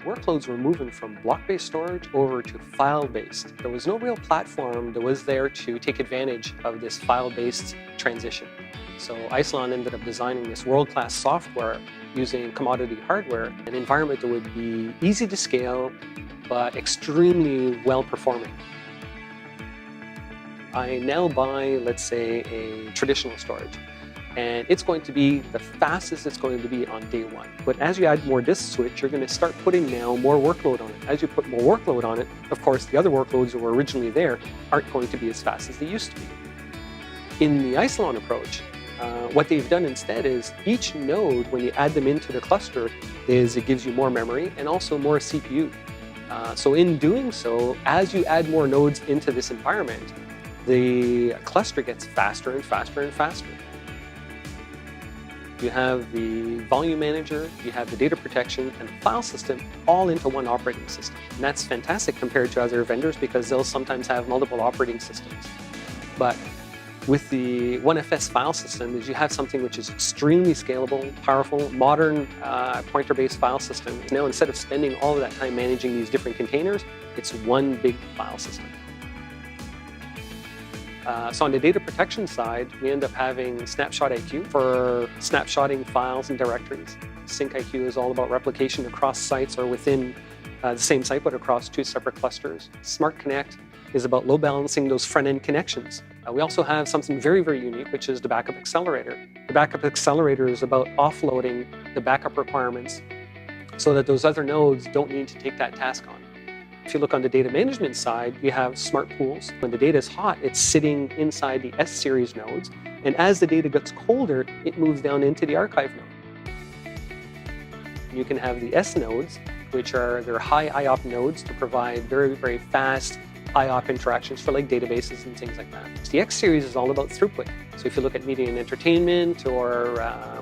Workloads were moving from block-based storage over to file-based. There was no real platform that was there to take advantage of this file-based transition. So Isilon ended up designing this world-class software using commodity hardware, an environment that would be easy to scale, but extremely well-performing. I now buy, let's say, a traditional storage, and it's going to be the fastest it's going to be on day one. But as you add more disk switch, you're going to start putting now more workload on it. As you put more workload on it, of course, the other workloads that were originally there aren't going to be as fast as they used to be. In the Isilon approach, what they've done instead is each node, when you add them into the cluster, it gives you more memory and also more CPU. So in doing so, as you add more nodes into this environment, the cluster gets faster and faster and faster. You have the volume manager, you have the data protection, and the file system all into one operating system. And that's fantastic compared to other vendors because they'll sometimes have multiple operating systems. But with the OneFS file system is you have something which is extremely scalable, powerful, modern pointer-based file system. Now instead of spending all of that time managing these different containers, it's one big file system. So on the data protection side, we end up having Snapshot IQ for snapshotting files and directories. Sync IQ is all about replication across sites or within the same site, but across two separate clusters. Smart Connect is about load balancing those front-end connections. We also have something very, very unique, which is the backup accelerator. The backup accelerator is about offloading the backup requirements so that those other nodes don't need to take that task on. If you look on the data management side, you have smart pools. When the data is hot, it's sitting inside the S-series nodes. And as the data gets colder, it moves down into the archive node. You can have the S nodes, which are their high IOP nodes to provide very, very fast IOP interactions for like databases and things like that. The X series is all about throughput. So if you look at media and entertainment or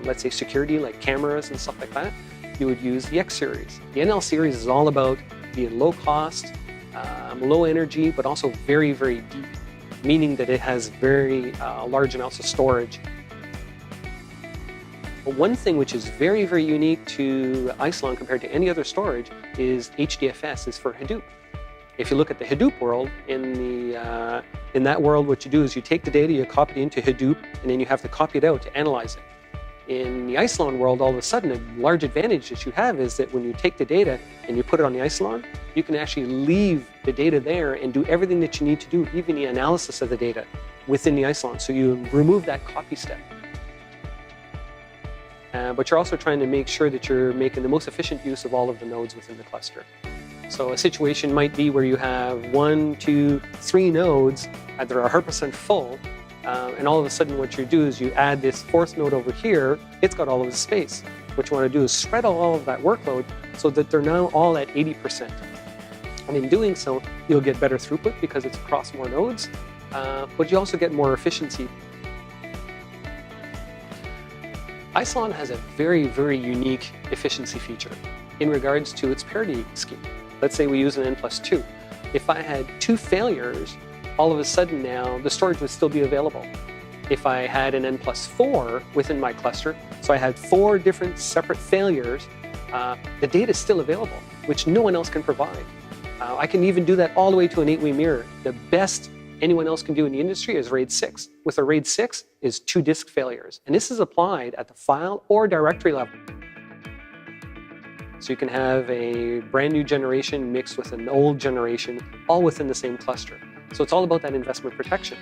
let's say security like cameras and stuff like that, you would use the X series. The NL series is all about being low cost, low energy, but also very, very deep, meaning that it has very large amounts of storage. But one thing which is very, very unique to Isilon compared to any other storage is HDFS is for Hadoop. If you look at the Hadoop world, in that world, what you do is you take the data, you copy it into Hadoop, and then you have to copy it out to analyze it. In the Isilon world, all of a sudden, a large advantage that you have is that when you take the data and you put it on the Isilon, you can actually leave the data there and do everything that you need to do, even the analysis of the data within the Isilon. So you remove that copy step. But you're also trying to make sure that you're making the most efficient use of all of the nodes within the cluster. So a situation might be where you have 1, 2, 3 nodes that are 100% full, and all of a sudden what you do is you add this fourth node over here, it's got all of the space. What you want to do is spread all of that workload so that they're now all at 80%. And in doing so, you'll get better throughput because it's across more nodes, but you also get more efficiency. Isilon has a very, very unique efficiency feature in regards to its parity scheme. Let's say we use an N+2. If I had 2 failures, all of a sudden now the storage would still be available. If I had an N+4 within my cluster, so I had 4 different separate failures, the data is still available, which no one else can provide. I can even do that all the way to an 8-way mirror. The best anyone else can do in the industry is RAID 6. With a RAID 6 is 2 disk failures. And this is applied at the file or directory level. So you can have a brand new generation mixed with an old generation, all within the same cluster. So it's all about that investment protection.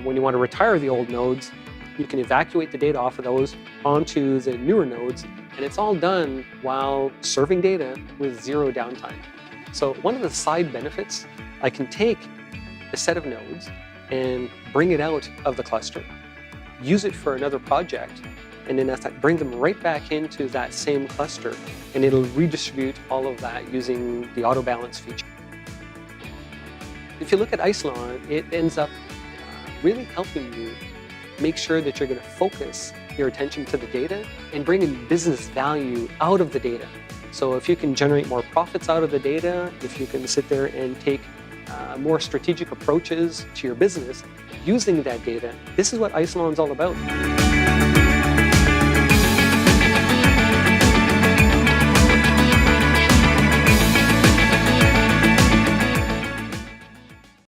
When you want to retire the old nodes, you can evacuate the data off of those onto the newer nodes, and it's all done while serving data with 0 downtime. So one of the side benefits, I can take a set of nodes and bring it out of the cluster, use it for another project, and then bring them right back into that same cluster, and it'll redistribute all of that using the auto balance feature. If you look at Isilon, it ends up really helping you make sure that you're going to focus your attention to the data and bring in business value out of the data. So if you can generate more profits out of the data, if you can sit there and take more strategic approaches to your business using that data, this is what Isilon's all about.